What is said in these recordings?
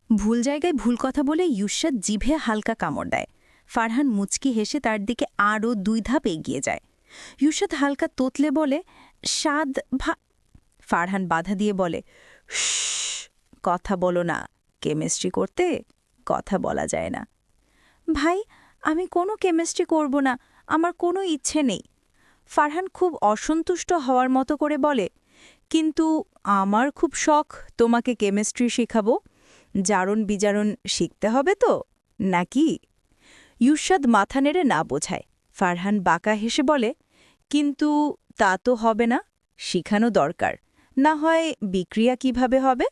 ভুল জায়গায় ভুল কথা বলে ইউসাদ জিভে হালকা কামড় দেয়। ফারহান মুচকি হেসে তার দিকে আরও 2 ধাপ এগিয়ে যায়। ইউসাদ হালকা তোতলে বলে, স্বাদ ফারহান বাধা দিয়ে বলে, শশ, কথা বলো না, কেমিস্ট্রি করতে কথা বলা যায় না। ভাই, আমি কোনো কেমিস্ট্রি করব না, আমার কোনো ইচ্ছে নেই। ফারহান খুব অসন্তুষ্ট হওয়ার মতো করে বলে, কিন্তু আমার খুব শখ তোমাকে কেমিস্ট্রি শেখাবো। জারণ বিজারণ শিখতে হবে তো, নাকি? ইউসাদ মাথা নেড়ে না বোঝায়। ফারহান বাঁকা হেসে বলে, কিন্তু তা তো হবে না, শিখানো দরকার। না হয় বিক্রিয়া কিভাবে হবে?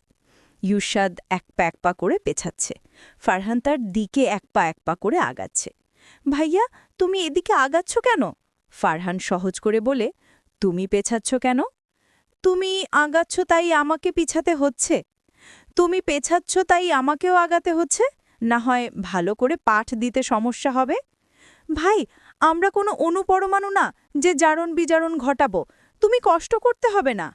ইউসাদ এক পা করে পেছাচ্ছে। ফারহান তার দিকে এক পা করে আগাচ্ছে। ভাইয়া, তুমি এদিকে আগাচ্ছ কেন? ফারহান সহজ করে বলে, তুমি পেছাচ্ছ কেন? তুমি আগাচ্ছ তাই আমাকে পিছাতে হচ্ছে। তুমি পেছাচ্ছ তাই আমাকেও আগাতে হচ্ছে। না হয় ভালো করে পাঠ দিতে সমস্যা হবে। ভাই, আমরা কোনো অণুপরমাণু না যে জারণ বিজারণ ঘটাবো, তুমি কষ্ট করতে হবে না।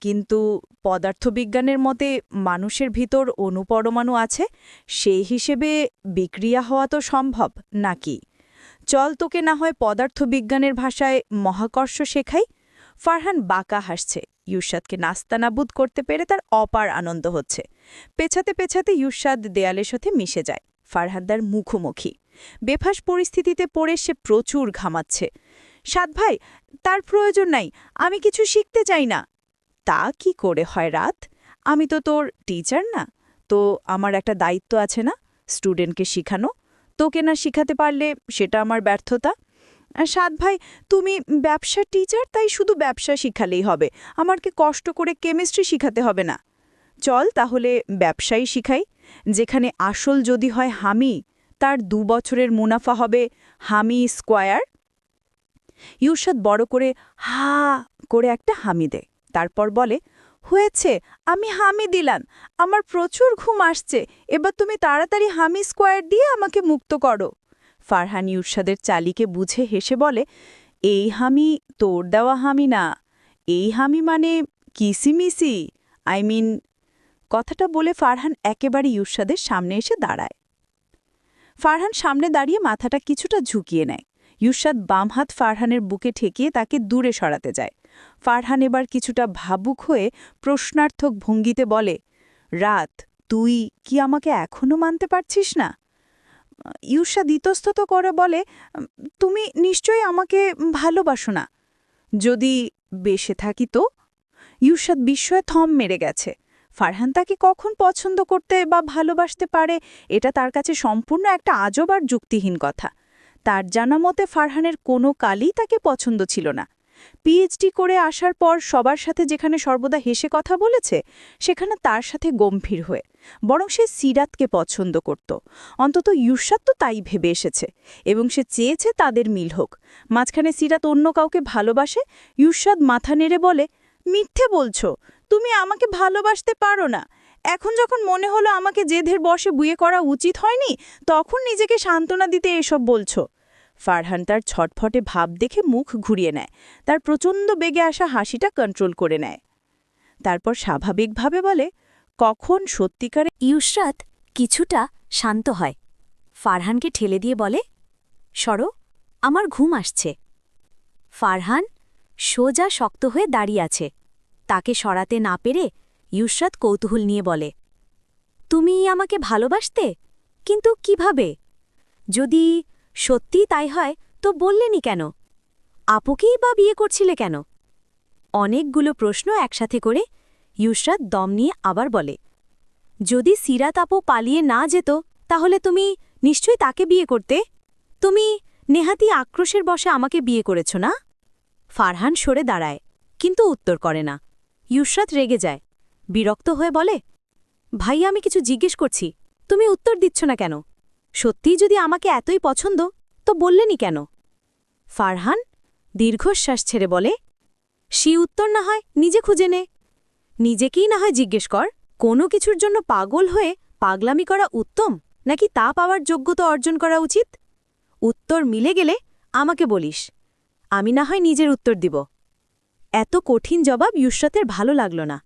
কিন্তু পদার্থবিজ্ঞানের মতে মানুষের ভিতর অণুপরমাণু আছে, সেই হিসেবে বিক্রিয়া হওয়া তো সম্ভব, নাকি? চল, তোকে না হয় পদার্থবিজ্ঞানের ভাষায় মহাকর্ষ শেখাই। ফারহান বাঁকা হাসছে। ইউসাদকে নাস্তানাবুদ করতে পেরে তার অপার আনন্দ হচ্ছে। পেছাতে পেছাতে ইউসাদ দেয়ালের সাথে মিশে যায়। ফারহানদার মুখোমুখি। বেফাস পরিস্থিতিতে পড়ে সে প্রচুর ঘামাচ্ছে। সাদ ভাই, তার প্রয়োজন নাই, আমি কিছু শিখতে চাই না। তা কি করে হয় রাত? আমি তো তোর টিচার না, তো আমার একটা দায়িত্ব আছে না, স্টুডেন্টকে শিখানো। তোকে না শিখাতে পারলে সেটা আমার ব্যর্থতা। সাদ ভাই, তুমি ব্যবসার টিচার, তাই শুধু ব্যবসা শিখালেই হবে, আমাকে কষ্ট করে কেমিস্ট্রি শিখাতে হবে না। চল তাহলে ব্যবসায়ী শিখাই, যেখানে আসল যদি হয় হামি, তার 2 বছরের মুনাফা হবে হামি স্কোয়ার। ইউসাদ বড় করে হা করে একটা হামি দেয়। তারপর বলে, হয়েছে, আমি হামি দিলাম, আমার প্রচুর ঘুম আসছে, এবার তুমি তাড়াতাড়ি হামি স্কোয়ার দিয়ে আমাকে মুক্ত করো। ফারহান ইউসাদের চালিকে বুঝে হেসে বলে, এই হামি তোর দেওয়া হামি না, এই হামি মানে কিসিমিসি, আই মিন। কথাটা বলে ফারহান একেবারে ইউসাদের সামনে এসে দাঁড়ায়। ফারহান সামনে দাঁড়িয়ে মাথাটা কিছুটা ঝুঁকিয়ে নেয়। ইউসাদ বাম হাত ফারহানের বুকে ঠেকিয়ে তাকে দূরে সরাতে যায়। ফারহান এবার কিছুটা ভাবুক হয়ে প্রশ্নার্থক ভঙ্গিতে বলে, রাত, তুই কি আমাকে এখনো মানতে পারছিস না? ইউসাদ ইতস্তত করে বলে, তুমি নিশ্চয়ই আমাকে ভালোবাসো না। যদি বেশে থাকি তো? ইউসাদ বিস্ময়ে থম মেরে গেছে। ফারহান তাকে কখন পছন্দ করতে বা ভালোবাসতে পারে, এটা তার কাছে সম্পূর্ণ একটা আজব আর যুক্তিহীন কথা। তার জানা মতে ফারহানের কোনো কালই তাকে পছন্দ ছিল না। পিএইচডি করে আসার পর সবার সাথে যেখানে সর্বদা হেসে কথা বলেছে, সেখানে তার সাথে গম্ভীর হয়ে, বরং সে সিরাতকে পছন্দ করত। অন্তত ইউসাদ তো তাই ভেবে এসেছে, এবং সে চেয়েছে তাদের মিল হোক। মাঝখানে সিরাত অন্য কাউকে ভালোবাসে, ইউসাদ মাথা নেড়ে বলে, মিথ্যে বলছো, তুমি আমাকে ভালোবাসতে পারো না। এখন যখন মনে হলো আমাকে জেদের বশে বিয়ে করা উচিত হয়নি, তখন নিজেকে সান্ত্বনা দিতে এসব বলছো। ফারহান তার ছটফটে ভাব দেখে মুখ ঘুরিয়ে নেয়, তার প্রচণ্ড বেগে আসা হাসিটা কন্ট্রোল করে নেয়। তারপর স্বাভাবিকভাবে বলে, কখন সত্যিকারে? ইউসরাত কিছুটা শান্ত হয়। ফারহানকে ঠেলে দিয়ে বলে, সরো, আমার ঘুম আসছে। ফারহান সোজা শক্ত হয়ে দাঁড়িয়ে আছে। তাকে সরাতে না পেরে ইউসরাত কৌতূহল নিয়ে বলে, তুমি আমাকে ভালোবাসতে? কিন্তু কিভাবে? যদি সত্যি তাই হয় তো বললেনি কেন? আপুকেই বা বিয়ে করছিলে কেন? অনেকগুলো প্রশ্ন একসাথে করে ইউসরাত দম নিয়ে আবার বলে, যদি সিরাত আপু পালিয়ে না যেত, তাহলে তুমি নিশ্চয়ই তাকে বিয়ে করতে। তুমি নেহাতি আক্রোশের বশে আমাকে বিয়ে করেছ না? ফারহান সরে দাঁড়ায়, কিন্তু উত্তর করে না। ইউসরাত রেগে যায়, বিরক্ত হয়ে বলে, ভাই, আমি কিছু জিজ্ঞেস করছি, তুমি উত্তর দিচ্ছ না কেন? সত্যিই যদি আমাকে এতই পছন্দ, তো বললেনি কেন? ফারহান দীর্ঘশ্বাস ছেড়ে বলে, সে উত্তর না হয় নিজে খুঁজে নে। নিজেকেই না হয় জিজ্ঞেস কর, কোনো কিছুর জন্য পাগল হয়ে পাগলামি করা উত্তম, নাকি তা পাওয়ার যোগ্যতা অর্জন করা উচিত? উত্তর মিলে গেলে আমাকে বলিস, আমি না হয় নিজের উত্তর দিব। এত কঠিন জবাব ইউসরাতের ভালো লাগল না।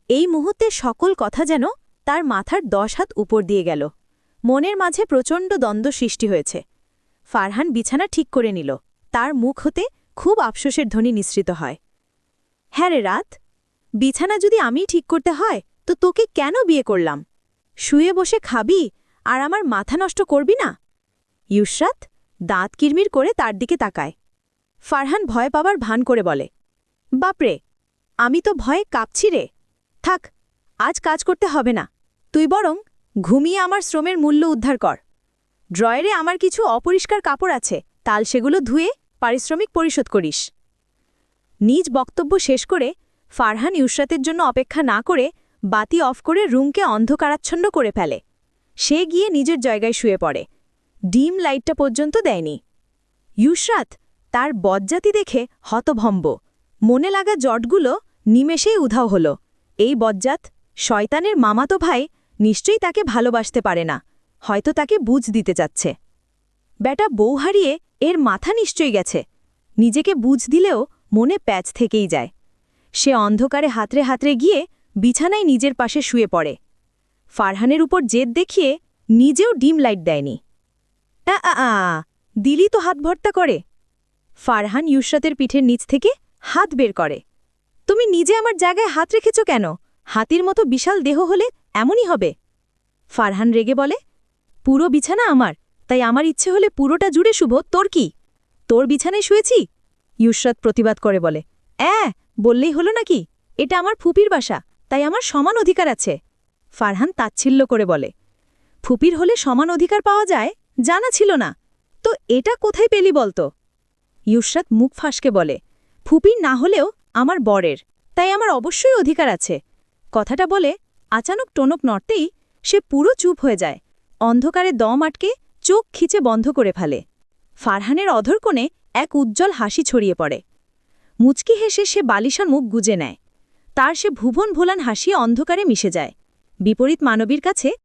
এই মুহূর্তে সকল কথা যেন তার মাথার 10 হাত উপর দিয়ে গেল। মনের মাঝে প্রচণ্ড দ্বন্দ্ব সৃষ্টি হয়েছে। ফারহান বিছানা ঠিক করে নিল। তার মুখ হতে খুব আফসোসের ধ্বনি নিঃসৃত হয়। হ্যাঁ রে রাত, বিছানা যদি আমিই ঠিক করতে হয় তো তোকে কেন বিয়ে করলাম? শুয়ে বসে খাবি আর আমার মাথা নষ্ট করবি না? ইউসরাত দাঁত কিরমির করে তার দিকে তাকায়। ফারহান ভয় পাবার ভান করে বলে, বাপরে, আমি তো ভয়ে কাঁপছি রে। থাক, আজ কাজ করতে হবে না, তুই বরং ঘুমিয়ে আমার শ্রমের মূল্য উদ্ধার কর। ড্রয়ারে আমার কিছু অপরিষ্কার কাপড় আছে, তাল সেগুলো ধুয়ে পারিশ্রমিক পরিশোধ করিস। নিজ বক্তব্য শেষ করে ফারহান ইউসরাতের জন্য অপেক্ষা না করে বাতি অফ করে রুমকে অন্ধকারাচ্ছন্ন করে ফেলে। সে গিয়ে নিজের জায়গায় শুয়ে পড়ে। ডিম লাইটটা পর্যন্ত দেয়নি। ইউসরাত তার বজ্জাতি দেখে হতভম্ব। মনে লাগা জটগুলো নিমেষেই উধাও হল। এই বজ্জাত শয়তানের মামাতো ভাই নিশ্চয়ই তাকে ভালোবাসতে পারে না, হয়তো তাকে বুঝ দিতে চাচ্ছে। বেটা বউ হারিয়ে এর মাথা নিশ্চয়ই গেছে। নিজেকে বুঝ দিলেও মনে প্যাচ থেকেই যায়। সে অন্ধকারে হাতড়ে হাতড়ে গিয়ে বিছানায় নিজের পাশে শুয়ে পড়ে। ফারহানের উপর জেদ দেখিয়ে নিজেও ডিম লাইট দেয়নি। দিলি তো হাত ভর্তা করে। ফারহান ইউসরাতের পিঠের নিচ থেকে হাত বের করে। তুমি নিজে আমার জায়গায় হাত রেখেছ কেন? হাতির মতো বিশাল দেহ হলে এমনই হবে। ফারহান রেগে বলে, পুরো বিছানা আমার, তাই আমার ইচ্ছে হলে পুরোটা জুড়ে শুভ, তোর কি? তোর বিছানায় শুয়েছি? ইউসরাত প্রতিবাদ করে বলে, বললেই হলো নাকি? এটা আমার ফুপির বাসা, তাই আমার সমান অধিকার আছে। ফারহান তাচ্ছিল্য করে বলে, ফুপির হলে সমান অধিকার পাওয়া যায়? জানা ছিল না তো, এটা কোথায় পেলি বলতো? ইউসরাত মুখ ফাঁসকে বলে, ফুপির না হলেও আমার বরের, তাই আমার অবশ্যই অধিকার আছে। কথাটা বলে আচানক টনক নড়তেই সে পুরো চুপ হয়ে যায়। অন্ধকারে দম আটকে চোখ খিচে বন্ধ করে ফেলে। ফারহানের অধরকোণে এক উজ্জ্বল হাসি ছড়িয়ে পড়ে। মুচকি হেসে সে বালিশান মুখ গুজে নেয়। তার সে ভুবন ভোলান হাসি অন্ধকারে মিশে যায়। বিপরীত মানবীর কাছে